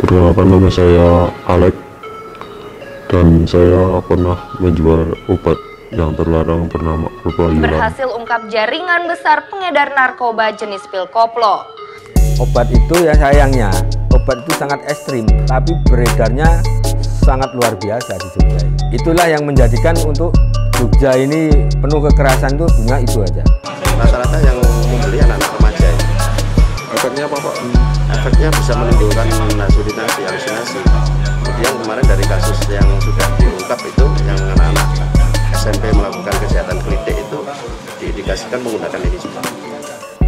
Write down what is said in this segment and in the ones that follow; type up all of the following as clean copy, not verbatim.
Perkenalkan, nama saya Alek dan saya pernah menjual obat yang terlarang bernama Propayuran. Berhasil ungkap jaringan besar pengedar narkoba jenis pil koplo. Obat itu ya sayangnya, obat itu sangat ekstrim, tapi beredarnya sangat luar biasa di Jogja. Itulah yang menjadikan untuk Jogja ini penuh kekerasan itu bunga itu aja. Rata-rata yang membeli anak-anak remaja. Efeknya apa, Pak? Efeknya bisa menimbulkan halusinasi. Kemudian kemarin dari kasus yang sudah diungkap itu, yang anak-anak SMP melakukan kejahatan klinik itu diindikasikan menggunakan ini juga.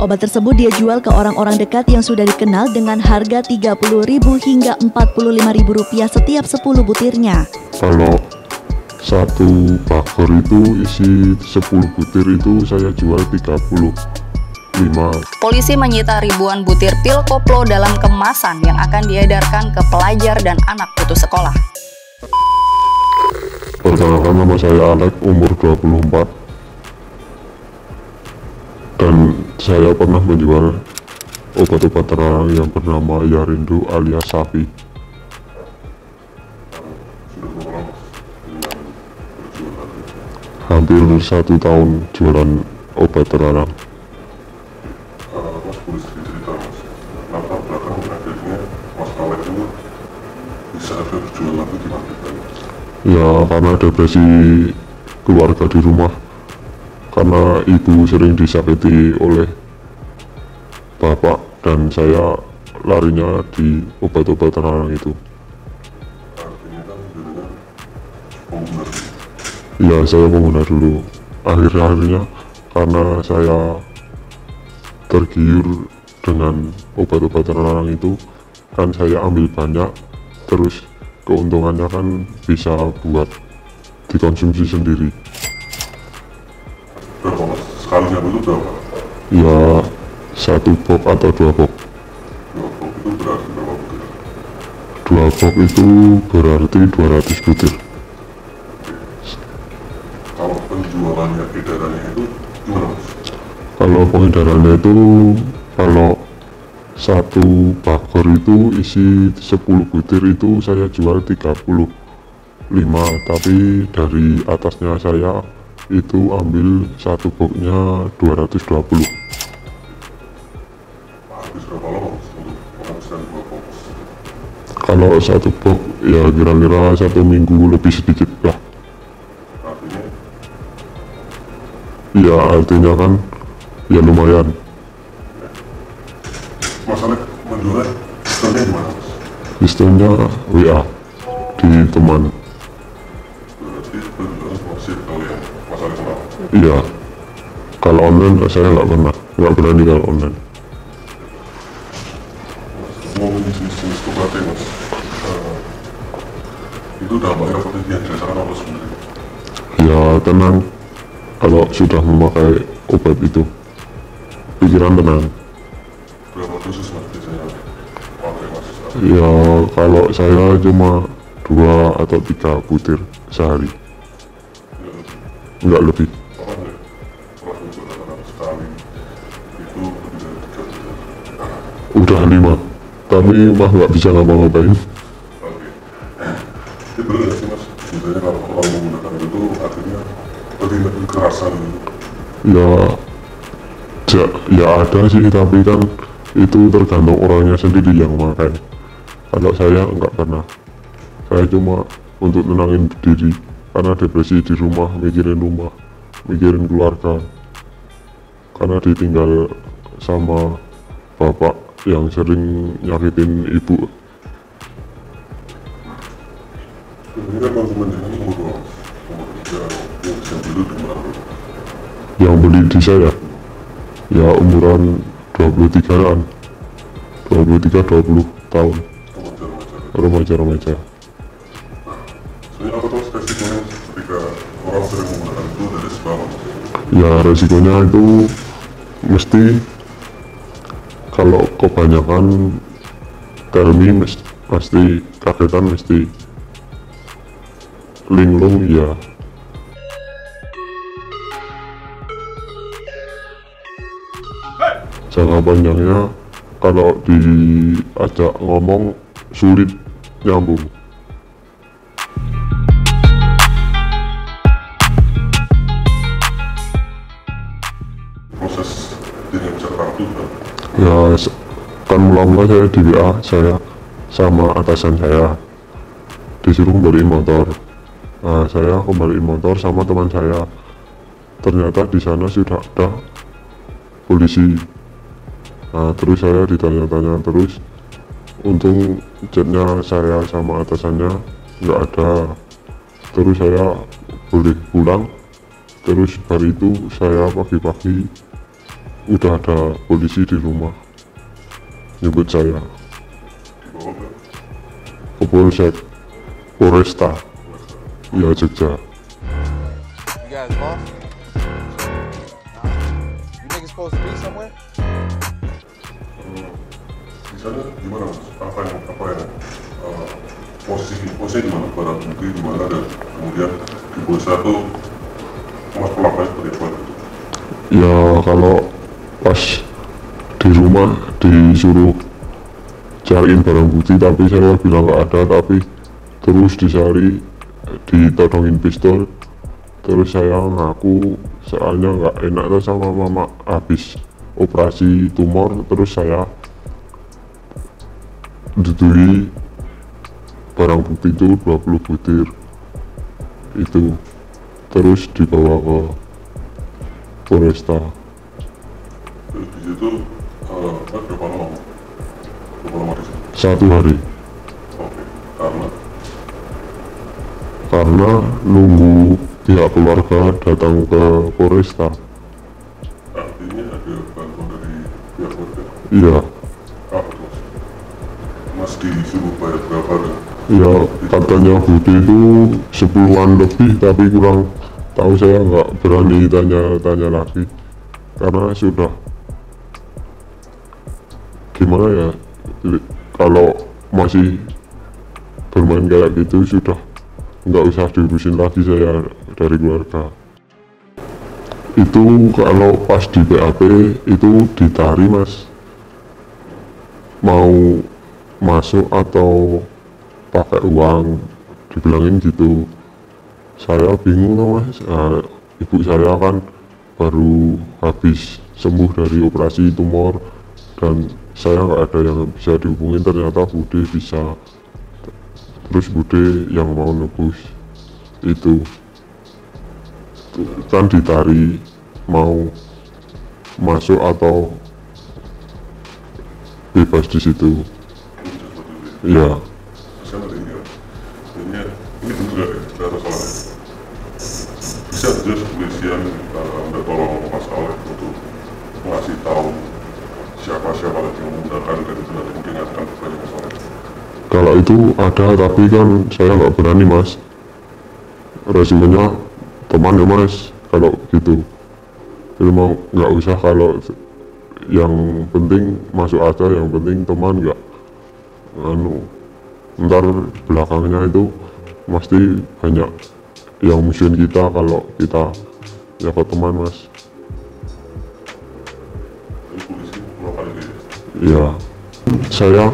Obat tersebut dia jual ke orang-orang dekat yang sudah dikenal dengan harga Rp30.000 hingga Rp45.000 setiap 10 butirnya. Kalau satu bakar itu isi 10 butir itu saya jual 35. Polisi menyita ribuan butir pil koplo dalam kemasan yang akan diedarkan ke pelajar dan anak putus sekolah. Perkenalkan, nama saya Alek, umur 24, dan saya pernah menjual obat-obat terlarang yang bernama Yarindo alias Sapi. Hampir 1 tahun jualan obat terlarang. Mas boleh sedikit cerita, Mas, latar belakang akhirnya Mas Alek itu bisa ada berjualan itu gimana? Ya, karena depresi keluarga di rumah, karena ibu sering disakiti oleh bapak, dan saya larinya di obat-obat terlarang itu. Artinya kan jadinya pengguna. Ya, saya pengguna dulu. Akhir-akhirnya karena saya tergiur dengan obat-obat terlarang itu, kan saya ambil banyak, terus keuntungannya kan bisa buat dikonsumsi sendiri. Berapa, Mas? Sekali ngambil itu berapa? Ya, 1 box atau 2 box. 2 box itu berarti berapa butir? 2 box itu berarti 200 butir. Kalau penjualannya, edarannya itu gimana, Mas? Kalau pengedarannya itu, kalau satu bakar itu isi 10 butir itu saya jual 35, tapi dari atasnya saya itu ambil satu boxnya 220. Habis berapa lama, Mas, untuk menghabiskan 2 box? Kalau satu box ya kira-kira 1 minggu lebih sedikit lah. Artinya Ya, artinya kan ya lumayan. Mas Alek menjualnya sistemnya gimana, Mas? Sistemnya WA di teman. Berarti penjualan semua sih kalau yang Mas Alek kenal. Iya, kalau online saya nggak berani kalau online. Ngomongin jenis-jenis obatnya, Mas, itu dampaknya apa yang dirasakan apa sebenarnya? Ya tenang, kalau sudah memakai obat itu pikiran tenang. Berapa dosis, Mas, biasanya pakai, Mas? Ya kalau saya cuma 2 atau 3 butir sehari, nggak lebih. Orang ya, pernah mencoba katakan sekali itu lebih dari 3 butir. Udah 5, tapi mah nggak bisa ngapa-ngapain. Oke. Ini benar nggak sih, Mas? Biasanya kalau orang menggunakan itu akhirnya terlibat kekerasan. Ya, ya ada sih, tapi kan itu tergantung orangnya sendiri yang pakai. Kalau saya nggak pernah, saya cuma untuk tenangin diri, karena depresi di rumah, mikirin keluarga, karena ditinggal sama bapak yang sering nyakitin ibu. Ini kan konsumen ini umur berapa, Mas? Umur 3, yang bisa beli di mana? Yang beli di saya ya umuran 23-an, 23-20 tahun, remaja-remaja. Soalnya apa tuh resikonya, Mas, ketika orang sering menggunakan itu dari sebelum? Ya resikonya itu mesti kalau kebanyakan termi pasti kagetan, mesti linglung ya. Jangka panjangnya kalau diajak ngomong sulit nyambung. Proses dengan cara itu kan Ya kan mula-mula saya di WA saya sama atasan saya disuruh kembaliin motor. Nah, saya kembaliin motor sama teman saya. Ternyata di sana sudah ada polisi. Nah, terus saya ditanya-tanya terus. Untung chatnya saya sama atasannya nggak ada. Terus saya boleh pulang. Terus hari itu saya pagi-pagi udah ada polisi di rumah nyebut saya ke Polsek Polresta ya Jogja. You guys lost? You niggas supposed to be somewhere? di sana gimana mas? Apa yang posisi di mana, barang bukti di mana, dan kemudian di Polsek itu mas pelakunya seperti apa gitu? Ya kalau pas di rumah disuruh cariin barang bukti tapi saya bilang nggak ada, tapi terus dicari, ditodongin pistol. Terus saya ngaku soalnya nggak enak tuh sama mama habis operasi tumor. Terus saya dituduhi barang bukti itu 20 butir itu, terus dibawa ke Polresta. Terus di situ berapa lama di situ? 1 hari Oke, karena nunggu pihak keluarga datang ke Polresta. artinya ada bantuan dari pihak keluarga. Iya, Apa tuh mas disuruh bayar berapa dan ya katanya budi itu 10-an lebih, tapi kurang tahu, saya nggak berani tanya lagi karena sudah gimana ya, kalau masih bermain kayak gitu sudah nggak usah diurusin lagi saya dari keluarga. Itu kalau pas di BAP itu ditari mas, mau masuk atau pakai uang, dibilangin gitu. Saya bingung loh mas. Nah, ibu saya kan baru habis sembuh dari operasi tumor dan saya nggak ada yang bisa dihubungin. Ternyata Bude bisa, terus Bude yang mau nebus itu kan ditari mau masuk atau bebas di situ. Ya, saya ada ini ini benar ya, saya ada salah ya. Bisa aja kepolisian minta tolong Mas Alek untuk ngasih tahu siapa-siapa lagi yang menggunakan dan itu nanti mungkin akan bertanya Mas Alek. kalau itu ada, tapi kan saya nggak berani mas. Resikonya teman ya mas, kalau gitu. Jadi mau nggak usah, kalau yang penting masuk aja, yang penting teman nggak ntar belakangnya itu pasti banyak yang musuhin kita kalau kita ya ke teman mas. Jadi polisi pulau kali ini Ya, saya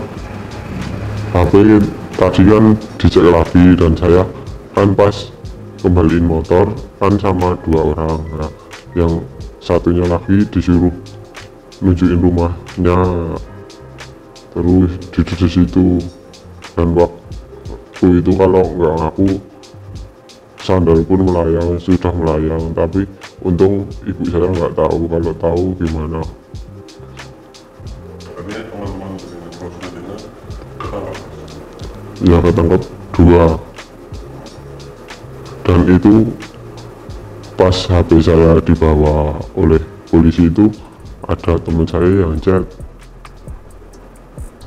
HP tadi kan dicek lagi dan saya kan pas kembaliin motor kan sama 2 orang. Nah, yang satunya lagi disuruh nunjukin rumahnya, terus di situ. Dan waktu itu kalau nggak ngaku sandal pun melayang, sudah melayang. Tapi untung ibu saya nggak tahu, kalau tahu gimana. artinya teman-teman dengan proses dengan ketangkap. Ya ketangkep 2, dan itu pas HP saya dibawa oleh polisi itu ada teman saya yang chat,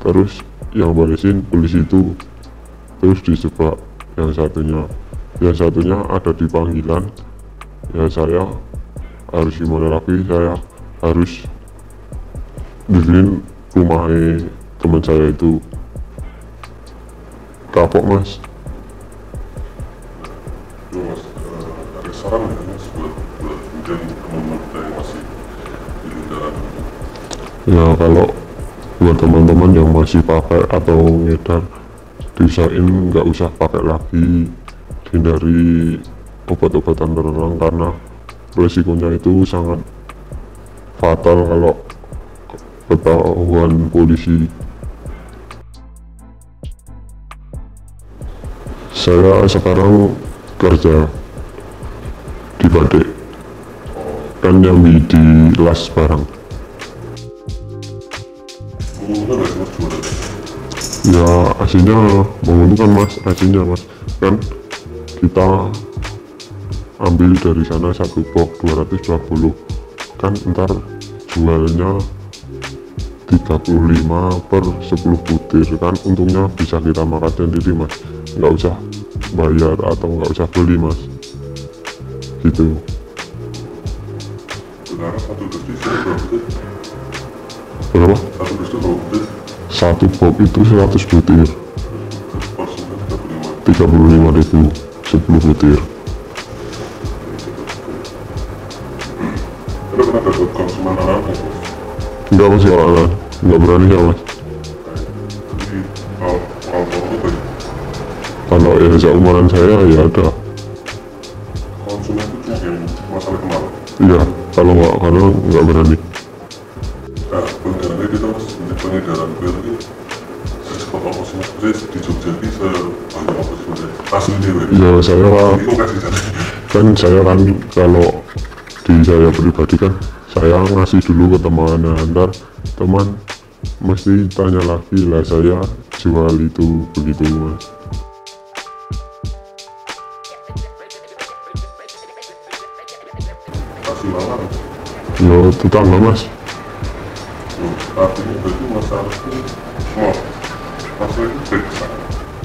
terus yang balesin polisi itu, terus disebak yang satunya ada di panggilan. Ya saya harus gimana lagi, saya harus bikin rumahnya teman saya itu. Kapok mas. Yo Mas, ada saran nggak Mas buat kemudian teman-teman kita yang masih di kendaraan? Ya kalau buat teman-teman yang masih pakai atau ngedar, diusahain nggak usah pakai lagi, hindari obat-obatan terlarang karena resikonya itu sangat fatal kalau ketahuan polisi. Saya sekarang kerja di Badik, kan nyambi di las barang. Menguntungkan nggak sih mas jualan? Ya aslinya menguntungkan mas, aslinya mas, kan kita ambil dari sana satu box 220, kan ntar jualnya 35 per 10 butir, kan untungnya bisa kita makan sendiri mas, nggak usah bayar atau nggak usah beli mas, gitu. Sekarang satu dus itu berapa butir? Berapa? Satu dus itu berapa butir? Satu box itu 100 butir, Porsinya 35. 35.000 10 butir. Ada pernah dapat konsumen anaknya? Enggak mas, nggak berani ya mas. Jadi kalau itu banyak. Kalau ya seumuran saya ya ada. Konsumen itu cuma yang masalah kemarin. Iya, kalau nggak, karena nggak berani. Nah, pengedarannya kita mas, pengedaran pil ini seperti apa sih mas? Maksudnya di Jogja ini sebanyak apa sih sebenarnya? Aslinya Ya saya itu kasih sana. kan kalau di saya pribadi kan saya ngasih dulu ke teman, nah, ntar teman mesti tanya lagi lah saya jual itu begitu mas. Kasih malam. Ya tetangga mas. Artinya berarti masalahnya mau masalah itu periksa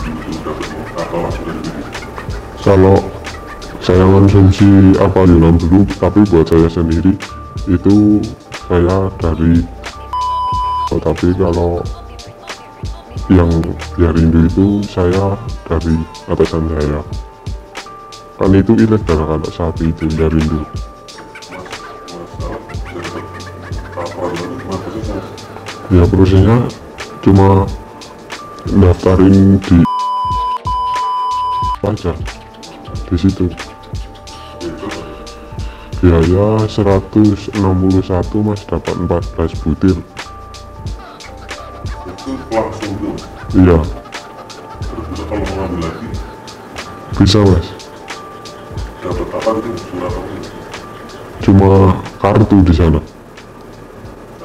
dulu dapat atau langsung dari video. Kalau saya konsumsi apa Yulam dulu, tapi buat saya sendiri itu saya dari tapi kalau yang Yarindo itu saya dari atasan saya, kan itu ilegal kalau sapi itu Yarindo. Masalah dapat apa itu cuma prosesnya. Ya prosesnya cuma daftarin di aja di situ. Biaya 161 mas, dapat 14 butir. Itu langsung dulu. Iya Terus bisa kalau mau ngambil lagi bisa mas, dapat apa itu surat apa itu? cuma kartu di sana,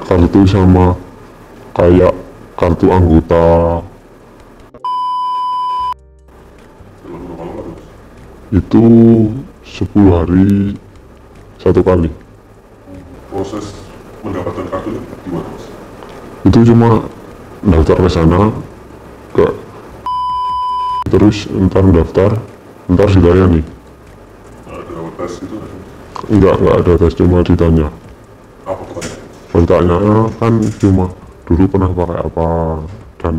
kartu sama kayak kartu anggota. Dalam berapa lama terus? Itu 10 hari satu kali. Proses mendapatkan kartu itu gimana mas? Itu cuma daftar ke sana, ke terus ntar daftar, ntar dilayani. Ada tes itu nggak sih? Enggak ada tes, cuma ditanya. Apa pertanyaan? Pertanyaannya kan cuma dulu pernah pakai apa dan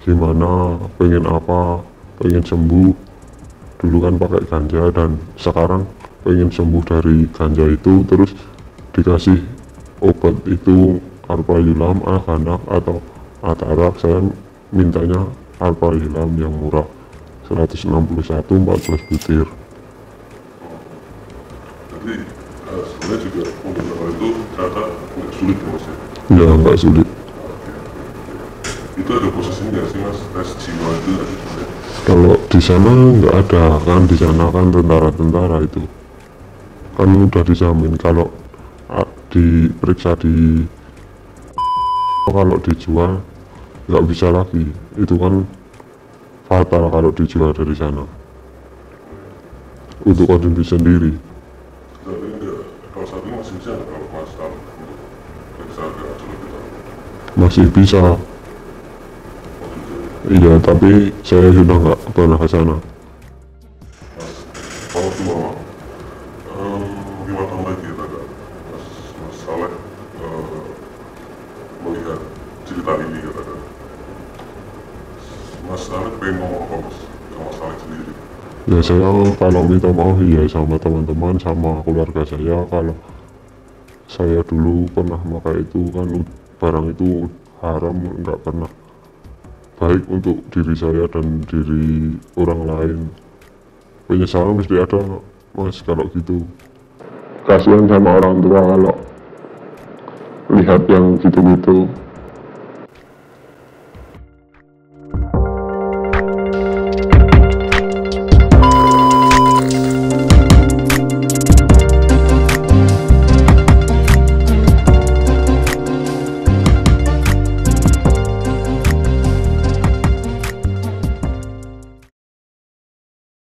gimana, pengen apa, pengen sembuh. Dulu kan pakai ganja dan sekarang pengen sembuh dari ganja itu, terus dikasih obat itu Alprazolam, Alkanak atau Atarak. Saya mintanya Alprazolam yang murah 161 14 butir. Jadi sebenarnya juga untuk hal itu ternyata nggak sulit ya mas ya? Ya nggak sulit. Itu ada prosesnya nggak sih mas, tes jiwa itu nggak sih sebenarnya? Kalau di sana nggak ada, kan di sana kan tentara-tentara itu kan udah dijamin. Kalau diperiksa di kalau dijual nggak bisa lagi, itu kan fatal kalau dijual dari sana untuk konsumsi sendiri. Tapi enggak, kalau saat ini masih bisa nggak kalau mas tahu untuk periksa ke sulit kita? Masih bisa, iya, tapi saya sudah nggak pernah ke sana. Kalau cuma 5 tahun lagi ya kata mas Saleh melihat cerita ini katakan, mas Saleh pengen ngomong apa mas ke mas Saleh sendiri? Ya saya kalau minta maaf ya sama teman-teman, sama keluarga saya, kalau saya dulu pernah pakai itu kan barang itu haram, nggak pernah baik untuk diri saya dan diri orang lain. Penyesalan mesti ada mas kalau gitu. Kasihan sama orang tua kalau lihat yang gitu-gitu.